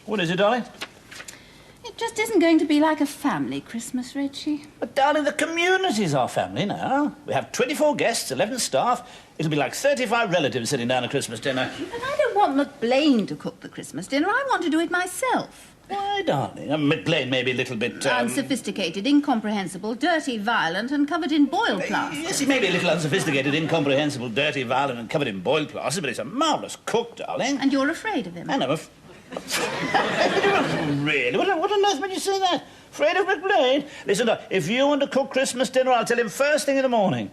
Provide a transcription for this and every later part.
What is it, darling? It just isn't going to be like a family Christmas, Reggie. But, darling, the community's our family now. We have 24 guests, 11 staff. It'll be like 35 relatives sitting down at Christmas dinner. But I don't want McBlain to cook the Christmas dinner. I want to do it myself. Why, darling? McBlain may be a little bit... Unsophisticated, incomprehensible, dirty, violent, and covered in boil plaster. Yes, he may be a little unsophisticated, incomprehensible, dirty, violent, and covered in boil plaster, but he's a marvellous cook, darling. And you're afraid of him? I know. Really? What on earth made you say that? Afraid of McBlain? Listen, if you want to cook Christmas dinner, I'll tell him first thing in the morning.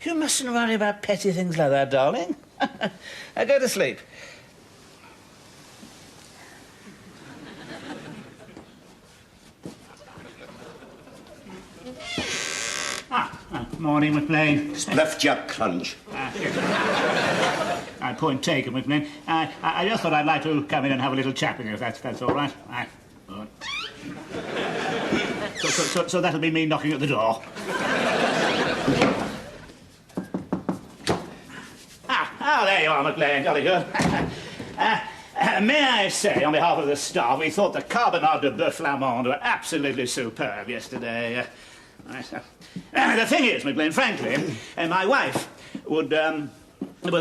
You mustn't worry about petty things like that, darling. Now go to sleep. Morning, McBlain. Spliffed your crunch. Point taken, McBlain. I just thought I'd like to come in and have a little chat with you, if that's all right. Good. So that'll be me knocking at the door. There you are, McBlain. Jolly good. May I say, on behalf of the staff, we thought the carbonade de boeuf flamande were absolutely superb yesterday. The thing is, McBlain, frankly, my wife would, well,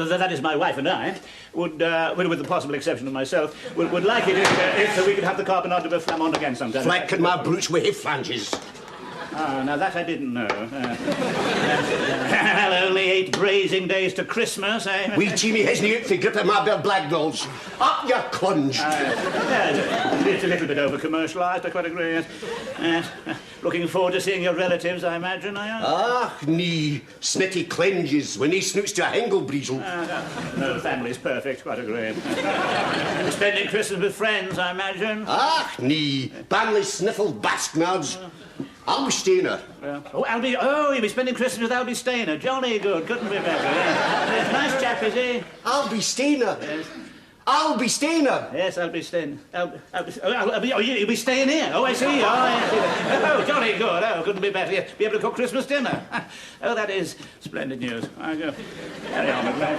that is my wife and I, would, with the possible exception of myself, would like it if we could have the carbonade de boeuf flamande again sometime. Flanking my brooch with hip flanges. Ah, now that I didn't know. Well, only 8 brazing days to Christmas, eh? Wee Jimmy hasn't yet to grip at my bell black dolls. Up your clunge. It's a little bit over-commercialised, I quite agree. Looking forward to seeing your relatives, I imagine, are you? Ah, nee. Snitty clenges when he snoots to a hingle breezel. No, the family's perfect, quite agree. Spending Christmas with friends, I imagine. Ah, nee. Banley sniffled bastards. I'll be staying her. You'll be spending Christmas with Albie Stainer. Jolly good, couldn't be better. Yes, nice chap, is he? I'll be staying her. Yes. I'll be staying her. Yes, I'll be staying. You'll be staying here. Oh, I see. Oh, jolly good. Oh, couldn't be better. You'll be able to cook Christmas dinner. Oh, that is splendid news. I go. Carry on, McBlain.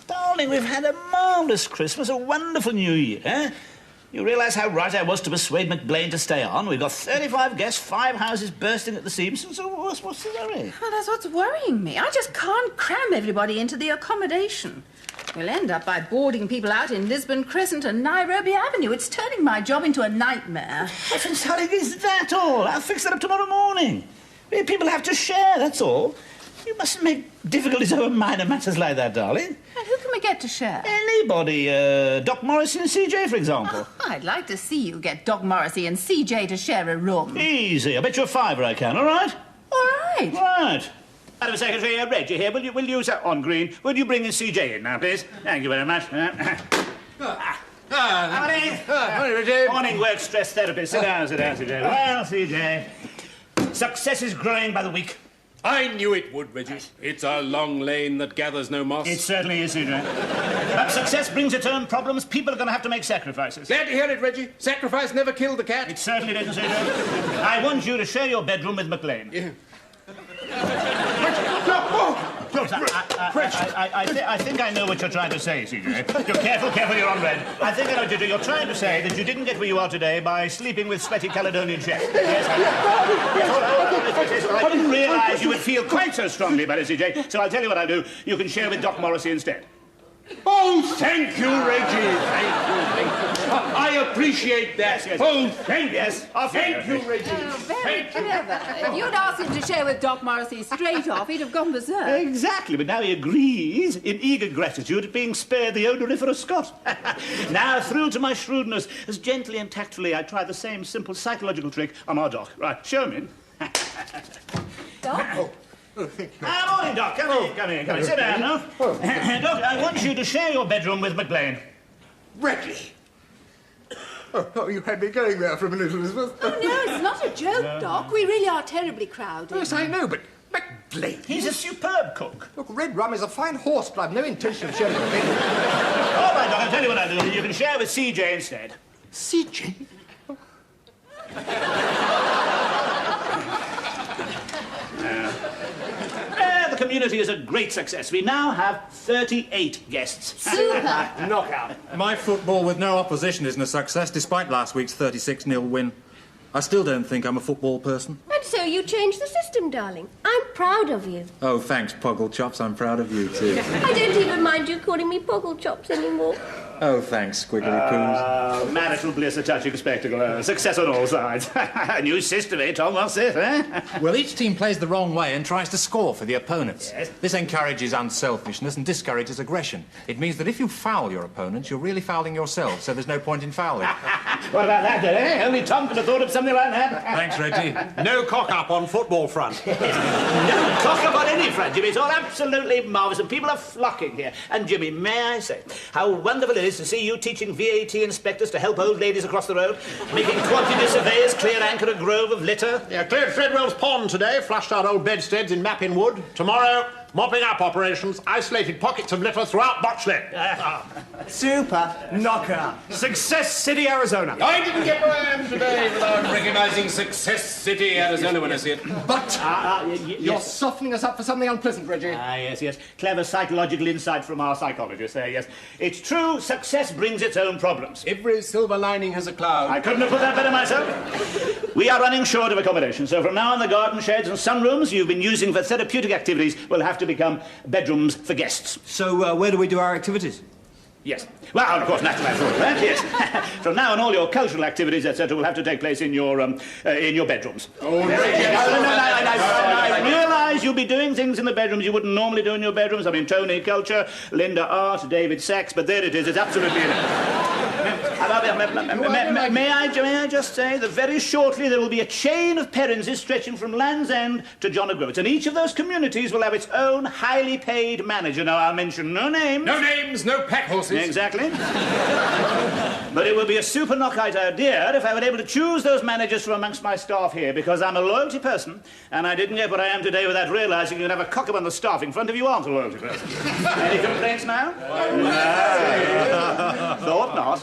Darling, we've had a marvellous Christmas, a wonderful New Year. You realise how right I was to persuade McBlain to stay on? We've got 35 guests, 5 houses bursting at the seams. So what's the worry? Well, that's what's worrying me. I just can't cram everybody into the accommodation. We'll end up by boarding people out in Lisbon Crescent and Nairobi Avenue. It's turning my job into a nightmare. Heavens, darling, is that all? I'll fix that up tomorrow morning. People have to share, that's all. You mustn't make difficulties over minor matters like that, darling. And who can we get to share? Anybody. Doc Morrissey and CJ, for example. Oh, I'd like to see you get Doc Morrissey and CJ to share a room. Easy. I bet you a £5 I can, all right? All right. Right. Madam Secretary, Reggie here. Will you use that on green? Will you bring in CJ in now, please? Thank you very much. Morning. Morning, Reggie. Morning, work stress therapist. Sit down, CJ. Well, CJ, success is growing by the week. I knew it would, Reggie. It's a long lane that gathers no moss. It certainly is, CJ. But success brings its own problems. People are going to have to make sacrifices. Glad to hear it, Reggie. Sacrifice never killed the cat. It certainly doesn't, CJ. I want you to share your bedroom with McBlain. Yeah. I think I know what you're trying to say, CJ. You're careful, you're on red. I think I know what you're doing. You're trying to say that you didn't get where you are today by sleeping with sweaty Caledonian chefs. Yes, I didn't realise you would feel quite so strongly about it, CJ, so I'll tell you what I'll do. You can share with Doc Morrissey instead. Oh, thank you, Reggie. Thank you. I appreciate that. Yes. Oh, thank you. Yes. Thank you, Reggie. Oh, very clever. If you'd asked him to share with Doc Morrissey straight off, he'd have gone berserk. Exactly, but now he agrees in eager gratitude at being spared the odoriferous Scot. Now, thrilled to my shrewdness, as gently and tactfully I try the same simple psychological trick on our Doc. Right, show him in. Doc? Morning, Doc. Come in. Sit down now. Doc, I want you to share your bedroom with McBlain. Reggie. Oh, you had me going there for a minute, Elizabeth. Oh, no, it's not a joke, Doc. We really are terribly crowded. Yes, I know, but McBlain. He's a superb cook. Look, Red Rum is a fine horse, but I've no intention of sharing it with him. All right, Doc, I'll tell you what I'll do. You can share with CJ instead. CJ? The community is a great success. We now have 38 guests. Super. Knockout. My football with no opposition isn't a success, despite last week's 36-0 win. I still don't think I'm a football person. And so you changed the system, darling. I'm proud of you. Oh, thanks, Poggle Chops. I'm proud of you, too. I don't even mind you calling me Poggle Chops anymore. Oh, thanks, Squiggly Poos. Marital bliss, a touching spectacle. Success on all sides. A new system, eh, Tom? What's this, eh? Well, each team plays the wrong way and tries to score for the opponents. Yes. This encourages unselfishness and discourages aggression. It means that if you foul your opponents, you're really fouling yourself, so there's no point in fouling. What about that, then, eh? Only Tom could have thought of something like that. Thanks, Reggie. No cock-up on football front. No cock up on any front, Jimmy. It's all absolutely marvellous, and people are flocking here. And, Jimmy, may I say, how wonderful it is to see you teaching VAT inspectors to help old ladies across the road, making quantity surveyors clear anchor a grove of litter. Yeah, cleared Fredwell's pond today, flushed out old bedsteads in Mappin Wood. Tomorrow, mopping up operations, isolated pockets of litter throughout Botchley. Super. Knockout. Success City, Arizona. I didn't get where I am today without recognising Success City, Arizona when I see it. But you're Yes. softening us up for something unpleasant, Reggie. Yes. Clever psychological insight from our psychologist there, yes. It's true, success brings its own problems. Every silver lining has a cloud. I couldn't have put that better myself. We are running short of accommodation, so from now on the garden sheds and sunrooms you've been using for therapeutic activities will have to become bedrooms for guests. So, where do we do our activities? Yes. Well, of course, naturally, I thought that, yes. From now on, all your cultural activities, etc., will have to take place in your bedrooms. Oh, No, I realise you'll be doing things in the bedrooms you wouldn't normally do in your bedrooms. I mean, Tony Culture, Linda Art, David Sachs, but there it is. It's absolutely May I just say that very shortly there will be a chain of Perrinses stretching from Land's End to John O'Groats, and each of those communities will have its own highly paid manager. Now, I'll mention no names. No names, no pack horses. Exactly. But it would be a super knockout idea if I were able to choose those managers from amongst my staff here, because I'm a loyalty person, and I didn't get what I am today without realising you can have a cock up on the staff in front of you aren't a loyalty person. Any complaints now? No. Thought not.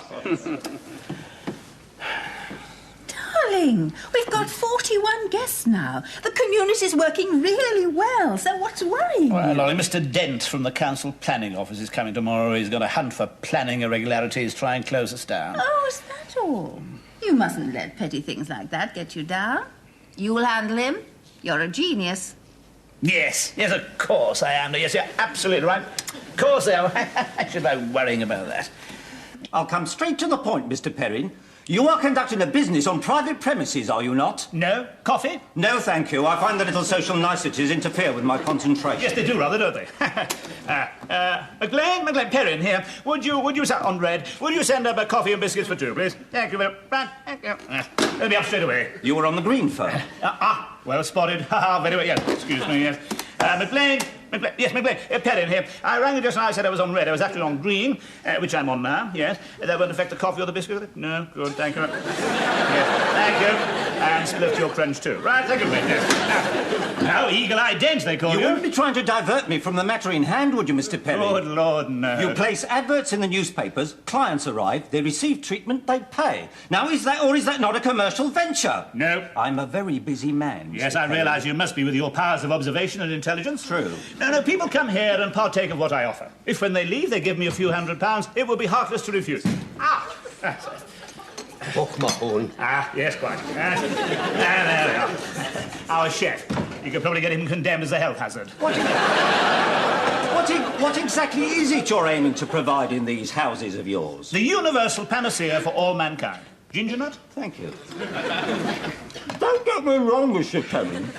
Darling, we've got 41 guests now. The community's working really well, so what's worrying you? Well, Lolly, Mr. Dent from the Council Planning Office is coming tomorrow. He's going to hunt for planning irregularities, try and close us down. Oh, is that all? You mustn't let petty things like that get you down. You'll handle him. You're a genius. Yes, of course I am. Yes, you're absolutely right. Of course I am. I should be worrying about that. I'll come straight to the point, Mr. Perrin. You are conducting a business on private premises, are you not? No? Coffee? No, thank you. I find the little social niceties interfere with my concentration. Yes, they do rather, don't they? McLean, Perrin here. Would you on red, would you send up a coffee and biscuits for two, please? Thank you very much. Thank you. They'll be up straight away. You were on the green phone. Well spotted. Very well, yes. Excuse me, yes. McLean, Perrin here. I rang you just now, I said I was on red. I was actually on green, which I'm on now, yes. That won't affect the coffee or the biscuit? No? Good, thank you. Yes, thank you. And split your crunch too. Right, thank you, yes. Now, eagle-eyed Dent, they call you. You wouldn't be trying to divert me from the matter in hand, would you, Mr. Perrin? Good Lord, no. You place adverts in the newspapers, clients arrive, they receive treatment, they pay. Now, is that not a commercial venture? No. I'm a very busy man, Mr. Yes, I Perrin. realise you must be with your powers of observation and intelligence. True. No, people come here and partake of what I offer. If when they leave they give me a few £100, it would be heartless to refuse. Buck my horn. Yes, quite. There we are. Our chef. You could probably get him condemned as a health hazard. What exactly is it you're aiming to provide in these houses of yours? The universal panacea for all mankind. Ginger nut? Thank you. Don't get me wrong, Mr. Perrin.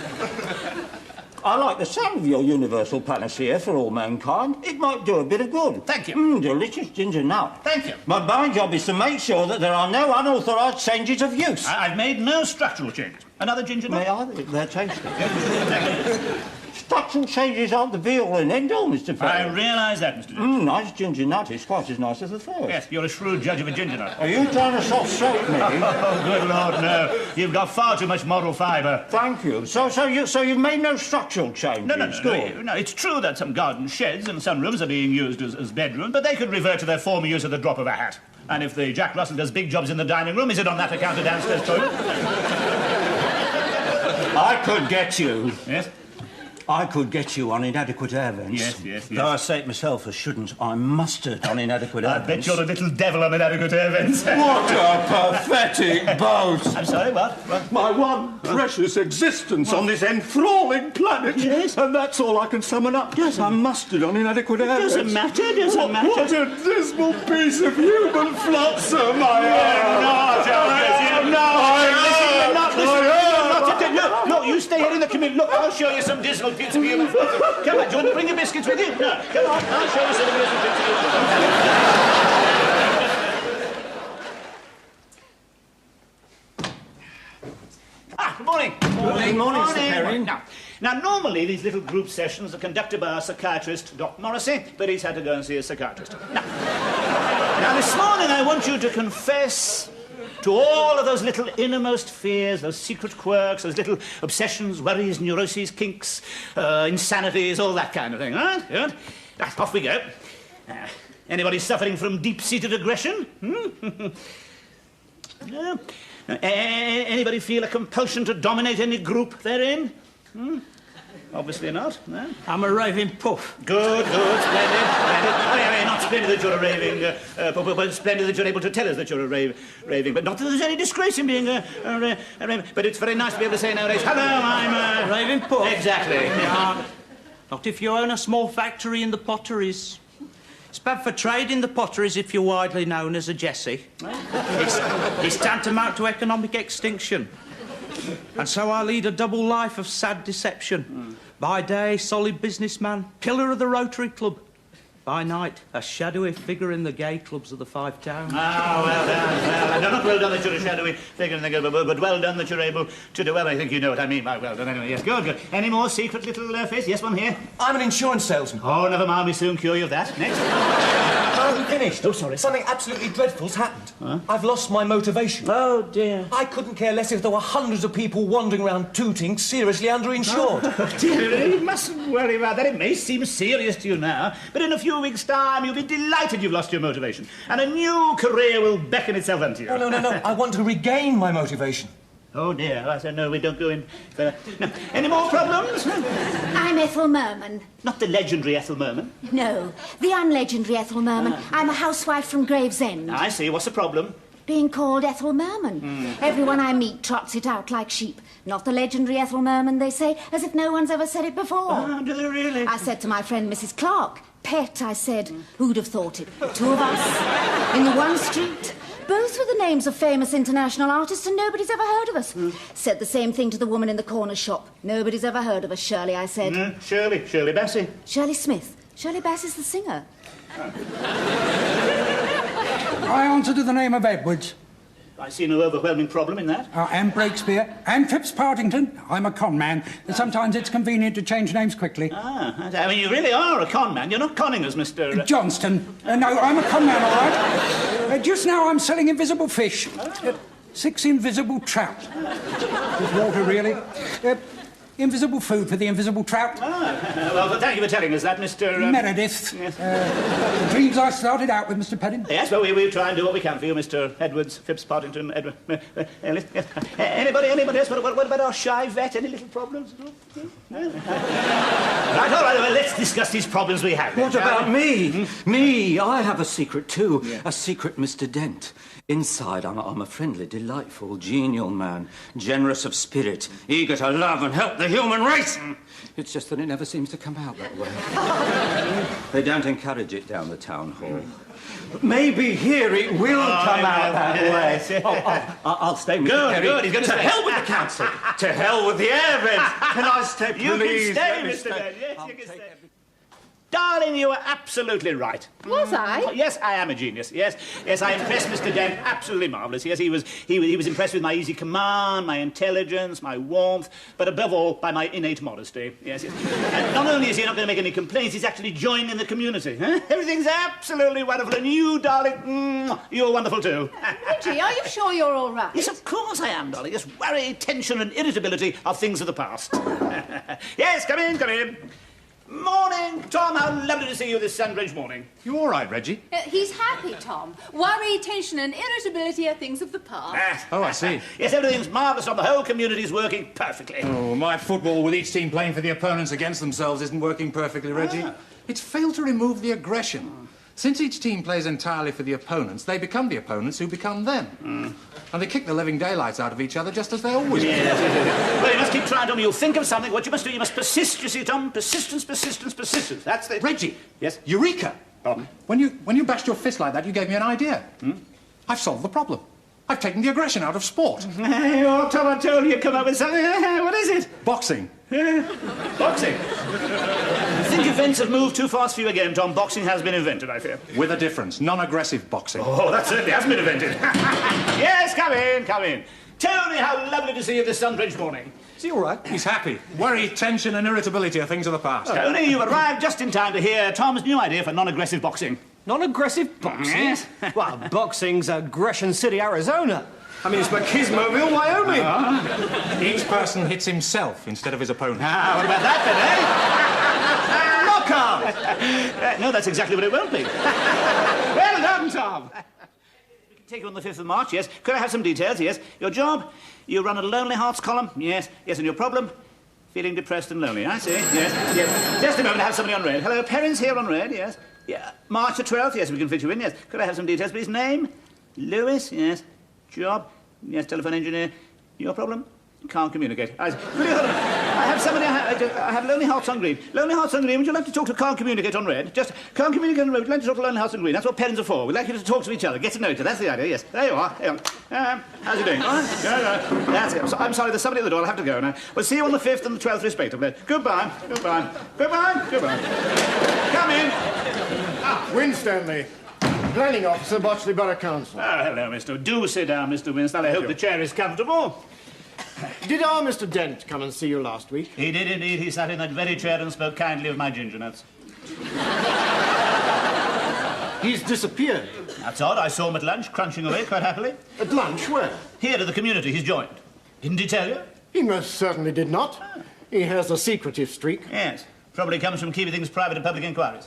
I like the sound of your universal panacea for all mankind. It might do a bit of good. Thank you. Delicious ginger nut. Thank you. But my job is to make sure that there are no unauthorised changes of use. I've made no structural changes. Another ginger nut? May I? They're tasty. Structural changes aren't the be-all and end-all, Mr. Perrin. I realise that, Mr. Dent. Nice ginger nut is quite as nice as the first. Yes, you're a shrewd judge of a ginger nut. Are you trying to soft-soap me? Oh, good Lord, no. You've got far too much moral fibre. Thank you. So you've made no structural changes? No. It's true that some garden sheds and sunrooms are being used as bedrooms, but they could revert to their former use at the drop of a hat. And if the Jack Russell does big jobs in the dining room, is it on that account a downstairs toilet? I could get you. Yes? I could get you on inadequate air vents. Yes. Though I say it myself, I shouldn't. I'm mustard on inadequate air I vents. bet you're a little devil on inadequate air vents. What a pathetic boast! I'm sorry, what? My one precious existence on this enthralling planet. Yes. And that's all I can summon up. Yes, I'm mustard on inadequate air vents. Doesn't matter. What a dismal piece of human flotsam I am! No, you stay here in the community. Look, I'll show you some dismal bits of human flotsam. Come on, do you want to bring your biscuits with you? No, come on, I'll show you some dismal bits of human flotsam. Good morning. Good morning, Mr. Perrin. Now, normally these little group sessions are conducted by our psychiatrist, Dr. Morrissey, but he's had to go and see a psychiatrist. Now, this morning I want you to confess to all of those little innermost fears, those secret quirks, those little obsessions, worries, neuroses, kinks, insanities, all that kind of thing. All right? Good. Right, off we go. Anybody suffering from deep-seated aggression? No? Anybody feel a compulsion to dominate any group they're in? Obviously not, no? I'm a raving puff. Good, splendid. Oh, yeah, not splendid that you're a raving, but splendid that you're able to tell us that you're a raving. But not that there's any disgrace in being a raving. But it's very nice to be able to say nowadays, hello, I'm a... Raving puff? Exactly. Yeah. Not if you own a small factory in the potteries. It's bad for trade in the potteries if you're widely known as a Jessie. It's tantamount to economic extinction. And so I lead a double life of sad deception. By day, solid businessman, pillar of the Rotary Club. By night, a shadowy figure in the gay clubs of the Five Towns. Ah, well done. No, not well done that you're a shadowy figure in the gay club, but well done that you're able to do well. I think you know what I mean by well done anyway. Yes, good. Any more secret little face? Yes, one here. I'm an insurance salesman. Oh, never mind, we soon cure you of that. Next. I haven't finished. Oh, sorry. Something absolutely dreadful's happened. Huh? I've lost my motivation. Oh, dear. I couldn't care less if there were hundreds of people wandering around Tooting seriously underinsured. Oh, dear, you mustn't worry about that. It may seem serious to you now, but in a few weeks' time you'll be delighted you've lost your motivation, and a new career will beckon itself unto you. No. I want to regain my motivation. Oh, dear. I said, no, we don't go in for... No. Any more problems? I'm Ethel Merman. Not the legendary Ethel Merman? No, the unlegendary Ethel Merman. I'm a housewife from Gravesend. I see. What's the problem? Being called Ethel Merman. Everyone I meet trots it out like sheep. Not the legendary Ethel Merman, they say, as if no one's ever said it before. Oh, do they really? I said to my friend Mrs. Clark, Pet, I said, who'd have thought it? Two of us, in the one street. Both were the names of famous international artists and nobody's ever heard of us. Said the same thing to the woman in the corner shop. Nobody's ever heard of us, Shirley, I said. Shirley Bassey. Shirley Smith. Shirley Bassey's the singer. I answer to the name of Edwards. I see no overwhelming problem in that. And Breakspeare. And Phipps Partington. I'm a con man. Sometimes it's convenient to change names quickly. I mean, you really are a con man. You're not conning us, Mr... Johnston. No, I'm a con man, all right. Just now I'm selling invisible fish. 6 invisible trout. With water, really. Invisible food for the invisible trout. Well, thank you for telling us that, Mr... Meredith. Yes. The dreams I started out with, Mr. Perrin. Yes, well, we'll try and do what we can for you, Mr. Edwards, Phipps, Partington, Edward... Anybody else? What about our shy vet? Any little problems? No? Right, all right, well, let's discuss these problems we have. What about me? Me, I have a secret too. Yeah. A secret, Mr. Dent. Inside, I'm a friendly, delightful, genial man, generous of spirit, eager to love and help the human race. It's just that it never seems to come out that way. They don't encourage it down the town hall. But maybe here it will come out that way. I'll stay, Mr. Perry. Good, he's going to stay. To hell with the council. To hell with the air vents. Can I stay, please? You can stay, Mr. Dent. Yes, you can stay. Darling, you were absolutely right. Was I? Yes, I am a genius. Yes, I impressed Mr. Dent. Absolutely marvellous. Yes, he was impressed with my easy command, my intelligence, my warmth, but above all, by my innate modesty. Yes. And not only is he not going to make any complaints, he's actually joined in the community. Huh? Everything's absolutely wonderful, and you, darling, you're wonderful too. Reggie, are you sure you're all right? Yes, of course I am, darling. Yes, worry, tension, and irritability are things of the past. Yes, come in. Morning, Tom. How lovely to see you this sun-drenched morning. You all right, Reggie? He's happy, Tom. Worry, tension and irritability are things of the past. Oh, I see. Yes, everything's marvellous, Tom. The whole community's working perfectly. Oh, my football with each team playing for the opponents against themselves isn't working perfectly, Reggie. It's failed to remove the aggression. Since each team plays entirely for the opponents, they become the opponents who become them. And they kick the living daylights out of each other just as they always do. Well, you must keep trying, Tom. You'll think of something. What you must do, you must persist, you see, Tom. Persistence, persistence, persistence. That's the... Reggie! Yes? Eureka! When you bashed your fist like that, you gave me an idea. I've solved the problem. I've taken the aggression out of sport. Hey, oh, Tom, I told you you'd come up with something. What is it? Boxing. Boxing. I think events have moved too fast for you again, Tom. Boxing has been invented, I fear. With a difference. Non-aggressive boxing. Oh, that certainly has been invented. Yes, come in, come in. Tony, how lovely to see you this sun-drenched morning. Is he all right? He's happy. Worry, tension and irritability are things of the past. Tony, you've arrived just in time to hear Tom's new idea for non-aggressive boxing. Non-aggressive boxing? Yes. Well, boxing's Aggression City, Arizona. I mean, it's Machismoville, Wyoming. Each person hits himself instead of his opponent. What about that, then, eh? No, that's exactly what it won't be. Well done, Tom. We can take you on the 5th of March, yes. Could I have some details, yes? Your job? You run a Lonely Hearts column, yes. Yes, and your problem? Feeling depressed and lonely, I see. Yes, yes. Just a moment, I have somebody on red. Hello, Perrin's here on red, yes. Yeah, March the 12th, yes, we can fit you in, yes. Could I have some details, please? Name? Lewis, yes. Job? Yes, telephone engineer. Your problem? Can't communicate. Will you hold on? I have somebody, I have Lonely Hearts on green. Lonely Hearts on green, would you like to talk to Can't Communicate on red? Just Can't Communicate on red, would you like to talk to Lonely Hearts on green? That's what pens are for. We'd like you to talk to each other, get to know each other. That's the idea, yes. There you are. How's it doing? All right? No. That's it. I'm sorry, there's somebody at the door. I'll have to go now. We'll see you on the 5th and the 12th, respectively. Goodbye. Goodbye. Goodbye. Goodbye. Come in. Winstanley. Planning Officer, Botchley Borough Council. Oh, hello, Mr. Do sit down, Mr. Winstanley. I hope the chair is comfortable. Did our Mr. Dent come and see you last week? He did indeed. He sat in that very chair and spoke kindly of my ginger nuts. He's disappeared. That's odd. I saw him at lunch, crunching away quite happily. At lunch? Where? Here to the community. He's joined. Didn't he tell you? He most certainly did not. He has a secretive streak. Yes. Probably comes from keeping things private at public inquiries.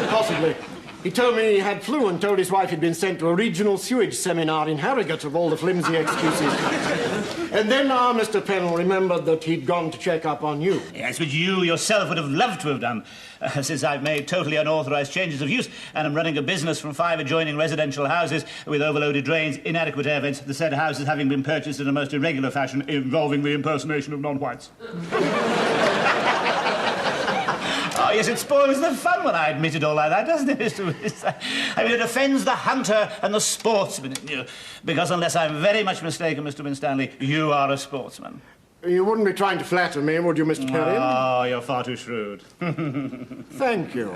Possibly. He told me he had flu and told his wife he'd been sent to a regional sewage seminar in Harrogate of all the flimsy excuses. And then our Mr. Perrin remembered that he'd gone to check up on you. Yes, but you yourself would have loved to have done, since I've made totally unauthorised changes of use and am running a business from 5 adjoining residential houses with overloaded drains, inadequate air vents, the said houses having been purchased in a most irregular fashion involving the impersonation of non-whites. Oh, yes, it spoils the fun when I admit it all like that, doesn't it, Mr. Winstanley? I mean, it offends the hunter and the sportsman, you know, because unless I'm very much mistaken, Mr. Winstanley, you are a sportsman. You wouldn't be trying to flatter me, would you, Mr. Perrin? Oh, you're far too shrewd. Thank you.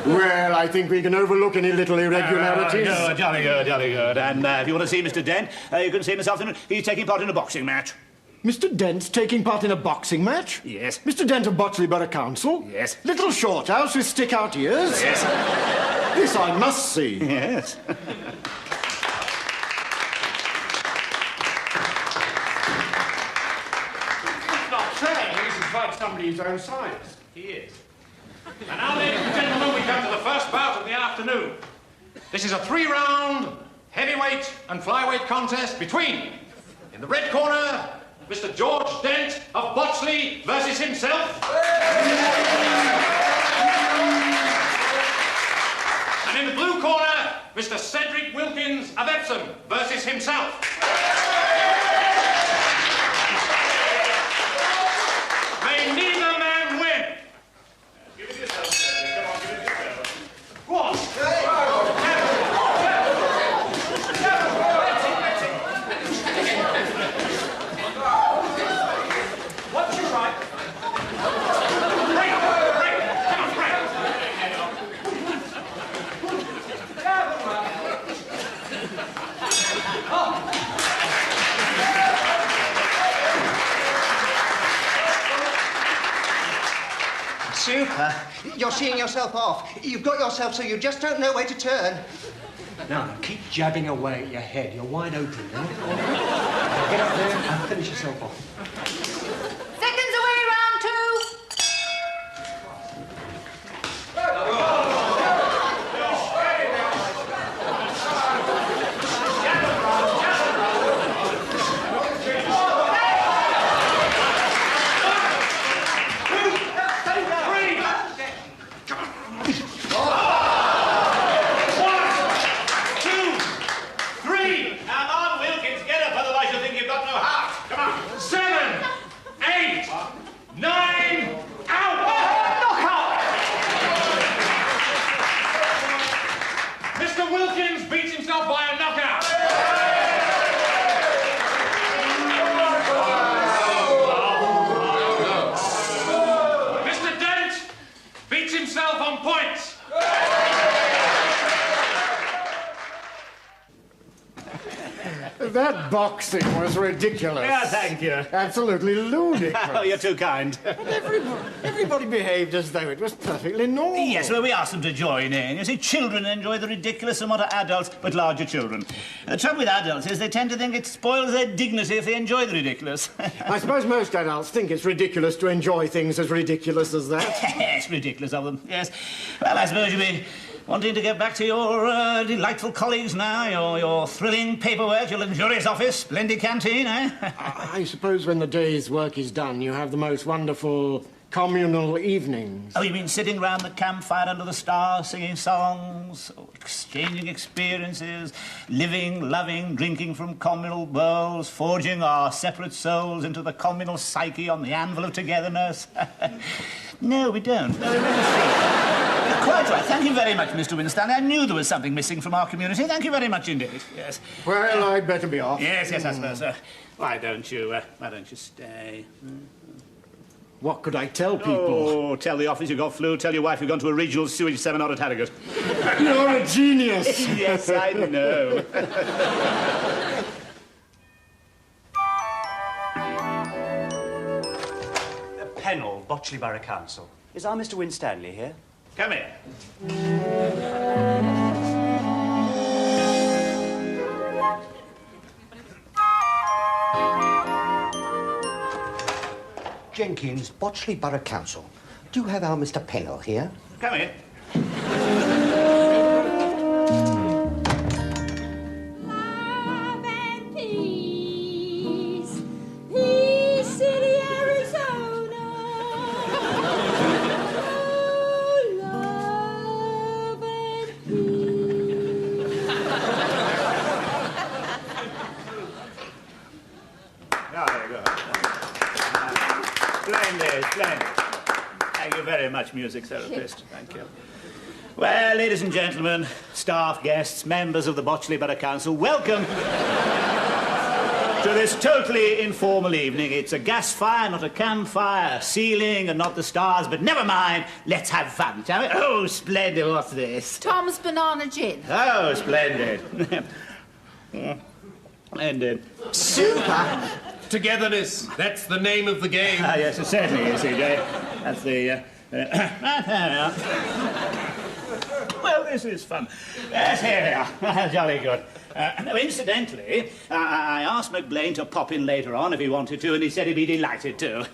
Well, I think we can overlook any little irregularities. Good, jolly good, jolly good. And if you want to see Mr. Dent, you can see him this afternoon. He's taking part in a boxing match. Mr. Dent's taking part in a boxing match? Yes. Mr. Dent of Botchley Borough Council? Yes. Little short house with stick-out ears? Yes. This I must see. Yes. He's not saying he's in fact somebody his own size. He is. And now, ladies and gentlemen, we come to the first bout of the afternoon. This is a 3-round heavyweight and flyweight contest between, in the red corner, Mr. George Dent of Botchley versus himself. And in the blue corner, Mr. Cedric Wilkins of Epsom versus himself. May neither man win. Give it yourself, Cedric. Come on, give it yourself. Go on. What's your right? Break! Come on, break! Super. You're seeing yourself off. You've got yourself so you just don't know where to turn. Now, keep jabbing away at your head. You're wide open now. Get up there and finish yourself off. Seconds away, round 2. That boxing was ridiculous. Yeah, thank you. Absolutely ludicrous. Oh, you're too kind. But everybody behaved as though it was perfectly normal. Yes, well, we asked them to join in. You see, children enjoy the ridiculous and what are adults but larger children. The trouble with adults is they tend to think it spoils their dignity if they enjoy the ridiculous. I suppose most adults think it's ridiculous to enjoy things as ridiculous as that. Yes, ridiculous of them, yes. Well, I suppose you'll be wanting to get back to your delightful colleagues now, your thrilling paperwork, your luxurious office, splendid canteen, eh? I suppose when the day's work is done, you have the most wonderful communal evenings. Oh, you mean sitting round the campfire under the stars, singing songs, exchanging experiences, living, loving, drinking from communal bowls, forging our separate souls into the communal psyche on the anvil of togetherness? No, we don't. No, we really don't. Quite right. Thank you very much, Mr. Winstanley. I knew there was something missing from our community. Thank you very much indeed. Yes. Well, I'd better be off. Yes, I suppose so. Why don't you stay? What could I tell people? Oh, tell the office you got flu, tell your wife you've gone to a regional sewage seminar at Harrogate. You're a genius. Yes, I know. Pennell, Botchley Borough Council. Is our Mr. Winstanley here? Come here. Jenkins, Botchley Borough Council. Do you have our Mr. Pennell here? Come here. Thank you very much, music therapist. Thank you. Well, ladies and gentlemen, staff, guests, members of the Botchley Borough Council, welcome to this totally informal evening. It's a gas fire, not a campfire, a ceiling and not the stars, but never mind, let's have fun, shall we? Oh, splendid, what's this? Tom's banana gin. Oh, splendid. Splendid. Super! Togetherness, that's the name of the game. Ah, yes, it certainly is, CJ. That's the... Well, this is fun. Yes, here we are. Jolly good. Incidentally, I asked McBlain to pop in later on if he wanted to, and he said he'd be delighted to.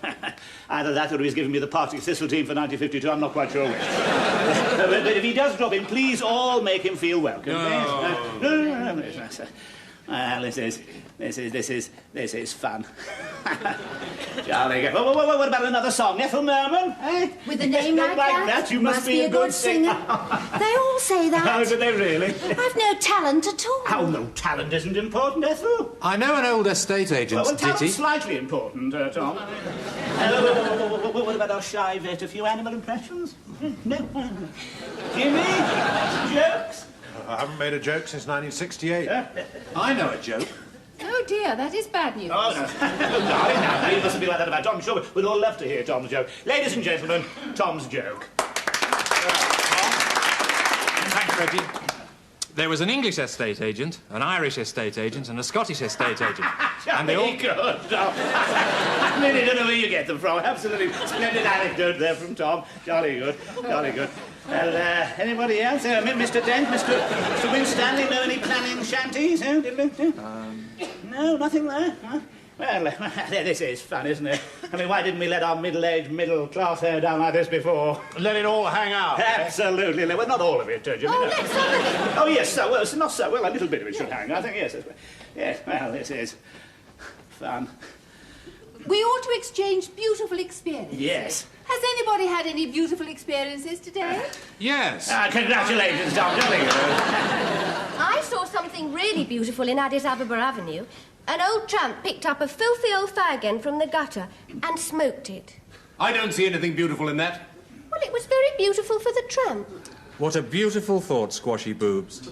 Either that or he's giving me the Partick Thistle team for 1952. I'm not quite sure which. But if he does drop in, please all make him feel welcome. No. Well, this is fun. Jolly good. What about another song? Ethel Merman? Eh? With a name like that, you must be a good singer. They all say that. Oh, do they really? I've no talent at all. Oh, no, talent isn't important, Ethel. I know an old estate agent, well, talent's Ditty. slightly important, Tom. What about our shy vet? A few animal impressions? No. Jimmy? Jokes? I haven't made a joke since 1968. I know a joke. Oh, dear, that is bad news. Oh, no. Darling, now, you mustn't be like that about Tom. I'm sure we'd all love to hear Tom's joke. Ladies and gentlemen, Tom's joke. Thanks, Reggie. There was an English estate agent, an Irish estate agent, and a Scottish estate agent. And they all... Good, Tom. I really don't know where you get them from. Absolutely splendid anecdote there from Tom. Jolly good, jolly good. Well, anybody else? Mr. Dent, Mr. Winstanley, know any planning shanties? No, nothing there? Huh? Well, this is fun, isn't it? I mean, why didn't we let our middle-aged, middle-class hair down like this before? Let it all hang out. Absolutely. Well, not all of it, Jimmy. Oh, let's have it. Oh, yes, so, well, not so. Well, a little bit of it should hang. I think, yes. Yes, well, this is fun. We ought to exchange beautiful experiences. Yes. Has anybody had any beautiful experiences today? Yes. Congratulations, Tom. Jolly good. I saw something really beautiful in Addis Ababa Avenue. An old tramp picked up a filthy old fag end from the gutter and smoked it. I don't see anything beautiful in that. Well, it was very beautiful for the tramp. What a beautiful thought, Squashy Boobs.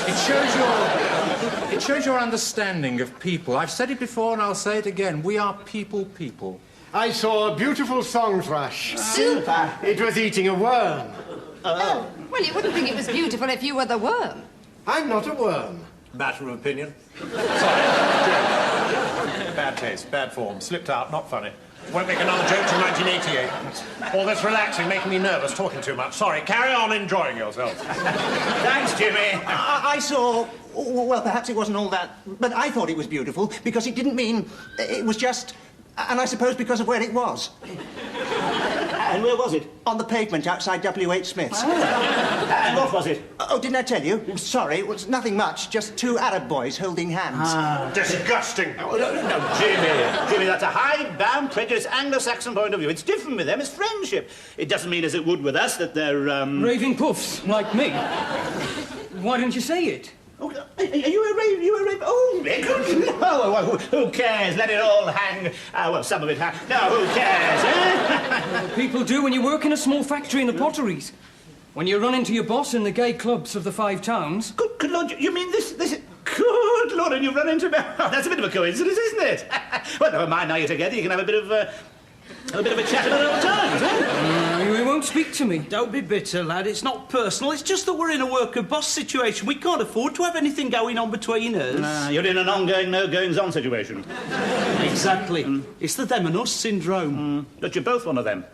It shows your understanding of people. I've said it before and I'll say it again. We are people. I saw a beautiful song thrush. Super. It was eating a worm. Oh. Well, you wouldn't think it was beautiful if you were the worm. I'm not a worm. Matter of opinion. Sorry, Bad taste, bad form, slipped out, not funny. Won't make another joke till 1988. All this relaxing, making me nervous, talking too much. Sorry, carry on enjoying yourself. Thanks, Jimmy. I saw... Well, perhaps it wasn't all that... But I thought it was beautiful because it didn't mean... It was just... And I suppose because of where it was. And where was it? On the pavement outside W.H. Smith's. And what was it? Oh, didn't I tell you? Sorry, it was nothing much. Just two Arab boys holding hands. Disgusting. No, Jimmy. Jimmy, that's a hide-bound, prejudiced Anglo-Saxon point of view. It's different with them. It's friendship. It doesn't mean, as it would with us, that they're, Raving puffs, like me. Why don't you say it? Oh, are you a rave? Oh, very good. Oh, who cares? Let it all hang. Well, some of it hang. No, who cares, eh? People do when you work in a small factory in the potteries. When you run into your boss in the gay clubs of the Five Towns. Good Lord, you mean this... Good Lord, and you run into me. Oh, that's a bit of a coincidence, isn't it? Well, never mind, now you're together, you can have a bit of a chat about old times, eh? You won't speak to me. Don't be bitter, lad. It's not personal. It's just that we're in a worker-boss situation. We can't afford to have anything going on between us. You're in an ongoing, no-goings-on situation. Exactly. It's the them and us syndrome. But you're both one of them.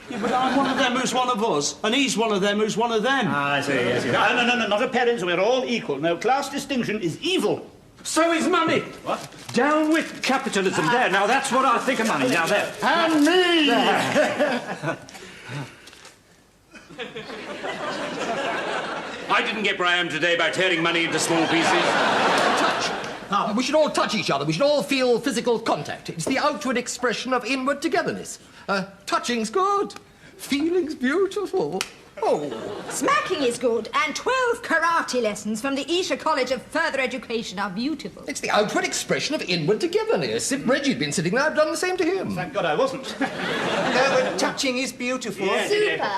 Yeah, but I'm one of them who's one of us, and he's one of them who's one of them. I see, yes. No, not a parents. We're all equal. No, class distinction is evil. So is money. What? Down with capitalism. There, now that's what I think of money. Now, there. And me! I didn't get where I am today by tearing money into small pieces. Touch. We should all touch each other. We should all feel physical contact. It's the outward expression of inward togetherness. Touching's good. Feeling's beautiful. Oh. Smacking is good, and 12 karate lessons from the Isha College of Further Education are beautiful. It's the outward expression of inward togetherness. If Reggie'd been sitting there, I'd done the same to him. Thank God I wasn't. No, but touching is beautiful. Yes, Super.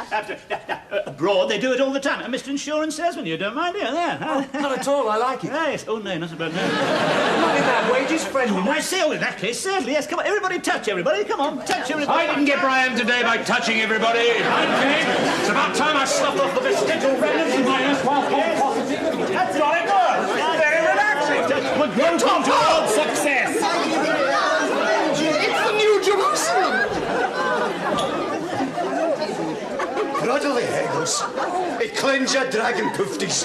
Abroad, they do it all the time. Mr. Insurance salesman, you don't mind it? There. Oh, not at all. I like it. Yes. Oh, no, not about no. Money that wages friendly. I say, in that case, certainly, yes. Come on, everybody touch everybody. Come on, touch everybody. I didn't get where I am today by touching everybody. It's about time I sloughed off the vestigial remnants of my erstwhile positivity. That's jolly good. Very relaxing. We're going towards success. It's the New Jerusalem. Brotherly Hegels. It cleanse your dragon poofties.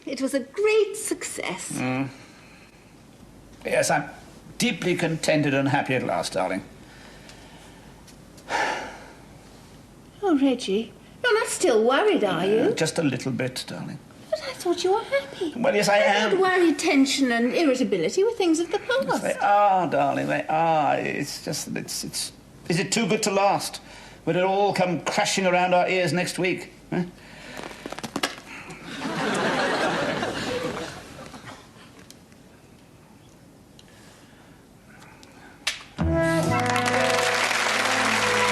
It was a great success. Yes, I'm deeply contented and happy at last, darling. Oh, Reggie, you're not still worried, are you? Just a little bit, darling. But I thought you were happy. Well, yes, I am. And worry, tension and irritability were things of the past. Yes, they are, darling, they are. It's just that it's... Is it too good to last? Will it all come crashing around our ears next week? Huh?